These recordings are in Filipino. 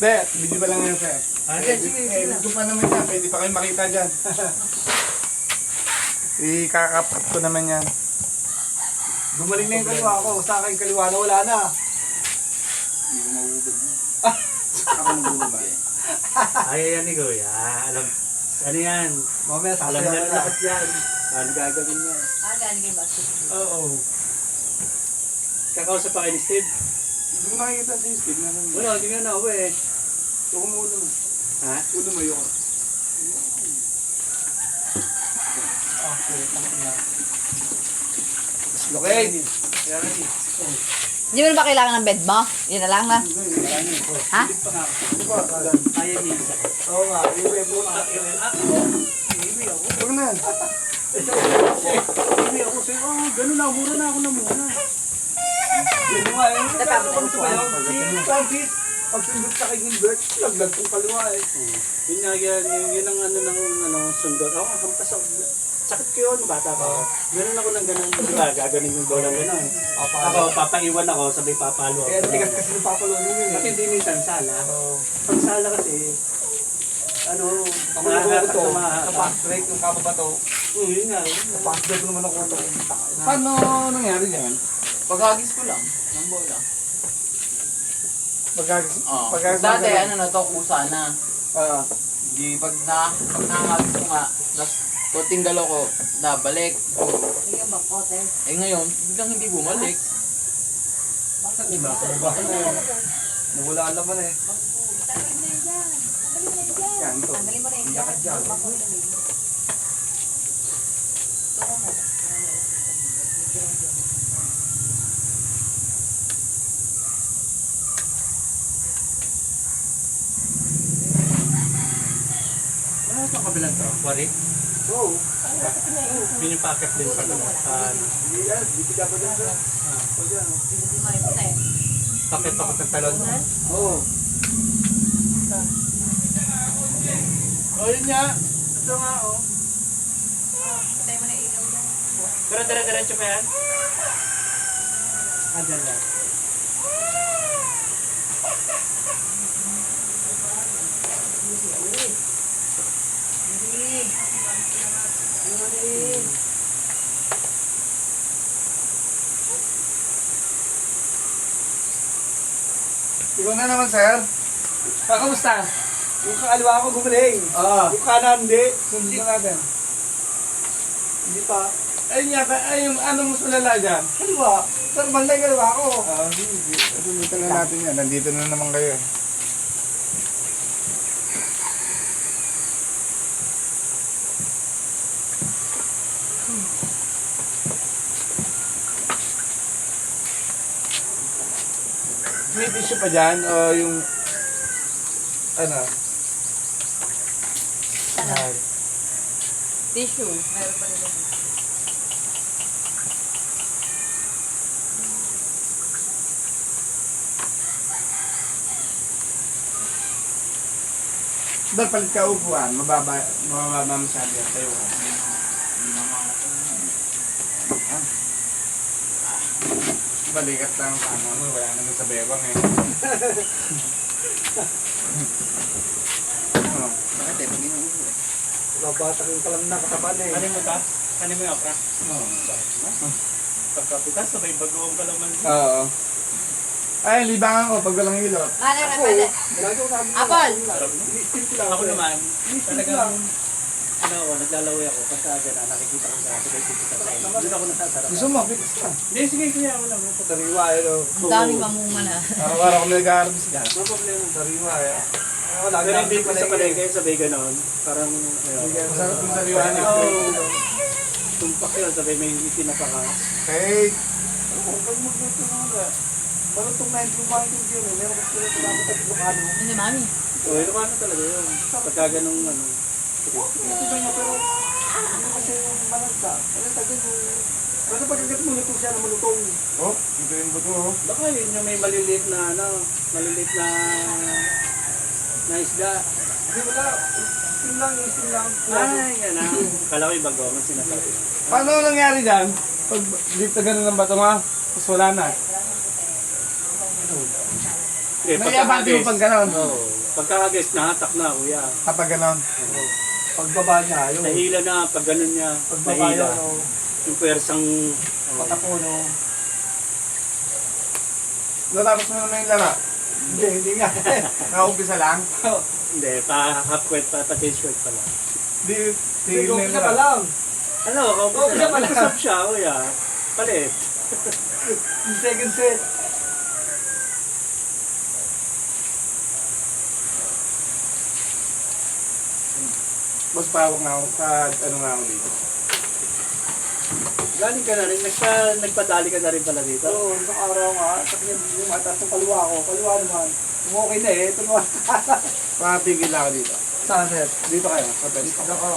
Hindi, video pa lang yan, sir. Sige. Video pa naman yan. Pwede pa kayo makita dyan. Ikakapat ko naman yan. Gumaling na yung kaliwa ko. Sa akin kaliwa na wala na. Hindi ko mauubod. Ako nagubod ba? Ay, yan ni Kuya. Alam, ano yan? Mamaya Alam niya sasaya na na. lahat yan. Ano gagawin niya? Galing kayo basketball. Oo. Kakausap pa kayo ni Steve? Hindi ko nakikita si Steve na naman. Wala, hindi nga na ako eh. Ito ko mo ulo mo. Ha? Ulo mo yun. Okay, tangin na. Locate! Hindi mo na ba kailangan ng bed mo? Yun na lang na. Ha? Kaya niya isa. Oo nga, yung web mo. Iwi ako. Huwag na. Iwi ako sa'yo. Ganun na, mura na ako na muna. Yun nga, yun. Ano ba yun? Si Francis, pag sundot sa kay Gilbert, laglag kong kaliwa eh. Yun nga yan, yun ang ano ng sundot. Ako, hampas ako. Sakit ko yun, bata pa ako. Ganun ako ng ganun. Diba, gaganin yung bolang ganun. Ako, papaiwan ako, sabay papalo ako. Kaya tigas kasi ng papalo yun Kasi eh. hindi minsan sala. Oo. Pag sala kasi, ano, Ako na ko ito, mahata. sa fast break yung kababato. Yun nga. Sa fast break naman ako ito. Paano nangyari yan? Paghagis ko lang, ng bola. Pagkagis. Dati ano na to, kusa na. Ah. Di pag nahagis ko nga, tapos konting galaw ko, nabalik. Sige ba, kote? Eh ngayon, biglang hindi bumalik. Nawala ang laman eh. Tanggalin na yan dyan. Tanggalin na yan dyan. Yan, ito. Tanggalin mo na yan dyan. Yakat dyan. Ito mo. Ano itong kabilang to? Wari? Oo. Yun yung packet din sa ano. Hindi yan, hindi ka ba dyan sa? O dyan. Hindi mo yung puti. Packet pa ng talon. Oo. O yun nga. Ito nga oh. Patay mo na ilaw dyan. Pero dire-diretso pa yan? Ah, dyan lang. Ikaw na naman, sir. Kamusta? Yung kakaliwa ko gumaling. Yung kanan hindi. Sundin na natin. Hindi pa. Ayun yata, ay yung ano mas malala dyan. Kaliwa. Normal na yung kaliwa ko. Hindi. Dito na natin yan. Nandito na naman kayo. May tissue pa dyan o yung ano? Ay. Tissue. Meron pa rin. Dahil palit ka upuan, mababa masyado yan. Tayo ka. Balikat lang sa ano mo, wala naman sa bebang eh. Oh. Bakit eh, pag inuubo eh. Babatak yung kalam na kataban eh. Ano mo ta? Ano mo yung okra? Oh. Pagkapitas, sabay bagoong kalaman. Oo. Ay, libangan ko pag walang hilot. Ano rin pwede? Lagi ko sabi ko. Apple! Ini-steam ko lang. Ako naman, Ini-steam ko lang. talagang ano ako, naglalaway ako pagka gano'n, nakikita ko sa sabay dito sa tayo. Doon ako nasasarap. Gusto mo, bilis ka. Hindi, sige, kuya, ako lang. Sariwa eh no. Ang daming mamunga na. Araw-araw ko nag-aarabis dyan. No problema. Sariwa eh. Ako lagi Pero namin hindi ko sa palengke, sabay gano'n. Parang, ayun. Masarap yung sariwan eh. Oo. Tumpak yun, sabay may pinapaka. Hey, Pag magluto na nga. Balotong na yung lumayan yung gym eh. Meron kasi rin tulad sa Ilocano. Ano si mami? Oo, yun naman talaga yun. Pagka ganong ano. Ito ba niya pero hindi kasi yung malansa. Ano tagal yung... Pero pagkagat mo luto siya na malutong. oh, ito yung buto oh. Baka yun yung may maliliit na ano, maliliit na isda. Hindi wala. Steam lang, steam lang. Ay, yan na. Kala ko yung bago ang sinasabi. Paano nangyari dyan? Pag dito ganun ng bato nga, tapos wala na. Eh, May abante mo pag ganon. Oo. Pagkakagis, nahatak na, kuya. Kapag ganon. Pagbaba niya, yun. Nahila na, pag ganun niya, Pagbaba nahila. yun, no. Yung pwersang... Patako, no. Natapos mo naman yung laro. Hindi nga. Nakaumpisa lang. Hindi, half quit pa, pati short pa lang. Di, Hindi, tigil na yung siya pa laro. lang. Ano, Oh, siya pala. nag-usap siya, kuya. Palit. Yung second set. Boss, pawak na ako sa ano nga ako dito. Galing ka na rin, nagpadali ka na rin pala dito. Oo, isang araw nga. Kasi yung mataas ng kaliwa ko. Kaliwa naman. Kung okay na eh, ito naman. Papigil ako dito. Saan, sir? Dito kayo, sa pwesto. Dito ako.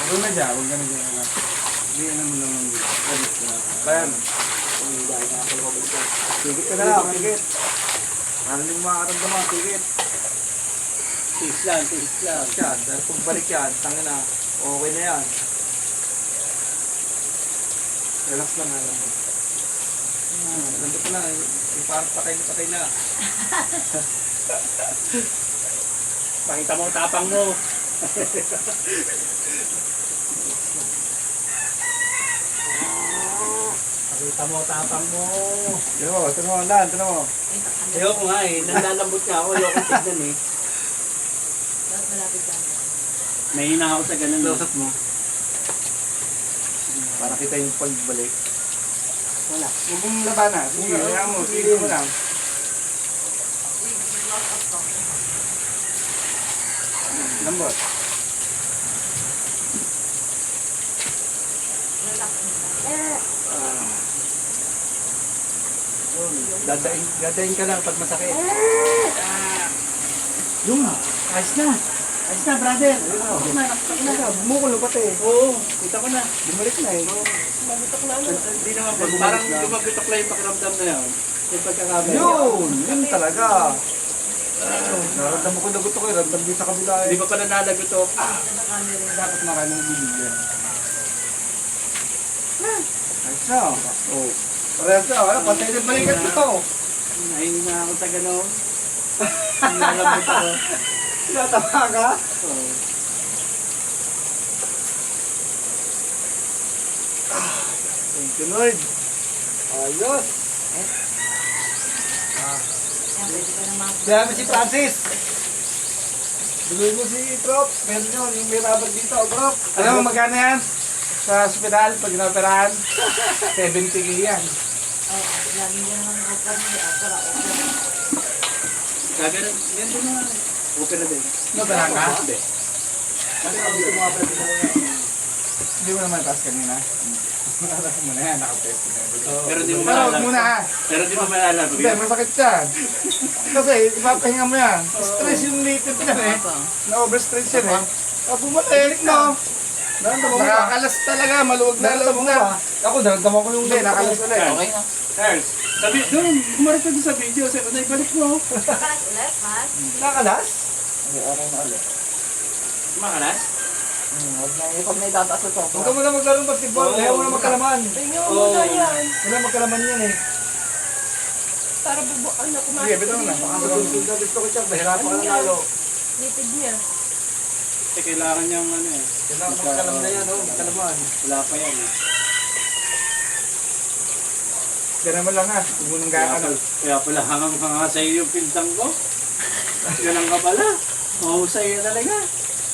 Doon na dyan, huwag ka na dyan. Hindi na naman dito. Bayan. Tigit ka na lang, tigit. Ano yung makakaramdaman, tigit. Tiis lang, tiis lang. Yan, dahil kung balik yan, tangin na. Okay na yan. Relax lang nga lang. Nandito na, yung parang patay na. Pakita mo, tapang mo. Pakita mo, tapang mo. Ito mo, Dan, ito mo. Ayoko nga eh, nanlalambot nga ako, ayoko tignan eh. May hina ako sa ganun. Close up mo. Para kita yung pagbalik. Wala. Huwag mong labanan. Sige, kaya mo. Sige mo lang. Lambot. Dadain ka lang pag masakit. Yung, ayos na. Ayos na, brother. Bumukulo pati. Oo, kita ko na. Bumalik na eh. Hindi naman, parang lumabitok lang yung pakiramdam na yan. Yung pagkakamay. Yun talaga. Naramdaman ko na gusto ko eh. Ramdam din sa kabila eh. Hindi pa pala nalagot to. Dapat maraming bibigyan. Ayos na. Oh. Parehas na. Wala, patay na balikat ko. Nahinig na ako sa gano'n. Nalambot ako. Natama ka? Oo. Thank you, Lord. Ayos. Kaya si Francis. Duloy mo si Trops. Meron yun. Yung may rubber dito. Trops. Alam mo magkano yan? Sa ospital, pag inoperahan, 70K yan. Gagano, yan din na. Okay na din. Inoperahan ka? Hindi. Kasi kami yung mga pwede na yun. Hindi mo naman taas kanina. Alas mo na yan, nakapesto na yun. Pero di mo Pero huwag maalala. muna ha. Pero di mo maalala. Hindi, masakit yan. Kasi ipapahinga mo yan. Stress yung native yan eh. Na-overstress yan eh. Bumalik no. Naramdaman mo ba? Nakakalas talaga, maluwag na Naramdaman loob mo na. ba? Ako, naramdaman ko yung Hindi, nakalas ulit. Okay na. Ernst, sabi, doon, kumarap ka doon sa video. Sabi, na ibalik mo. Nakalas? Makalas? Pag may tataas ito. Huwag ka muna maglaro ng basketball. Oo. Ayaw mo na magkalaman. Oo. Wala magkalaman yan eh. Para bubuan na Sige, bitaw na. Gusto ko siya, mahirapan ka na lalo. Litid niya. Kasi kailangan niyang ano eh. Kailangan magkalam na yan, oh, magkalaman. Wala pa yan eh. Tira mo lang ha. Huwag mo nang gano'n. Kaya pala hangang-hanga sa'yo yung pintang ko. Ganun ka pala. Mahusay ka talaga.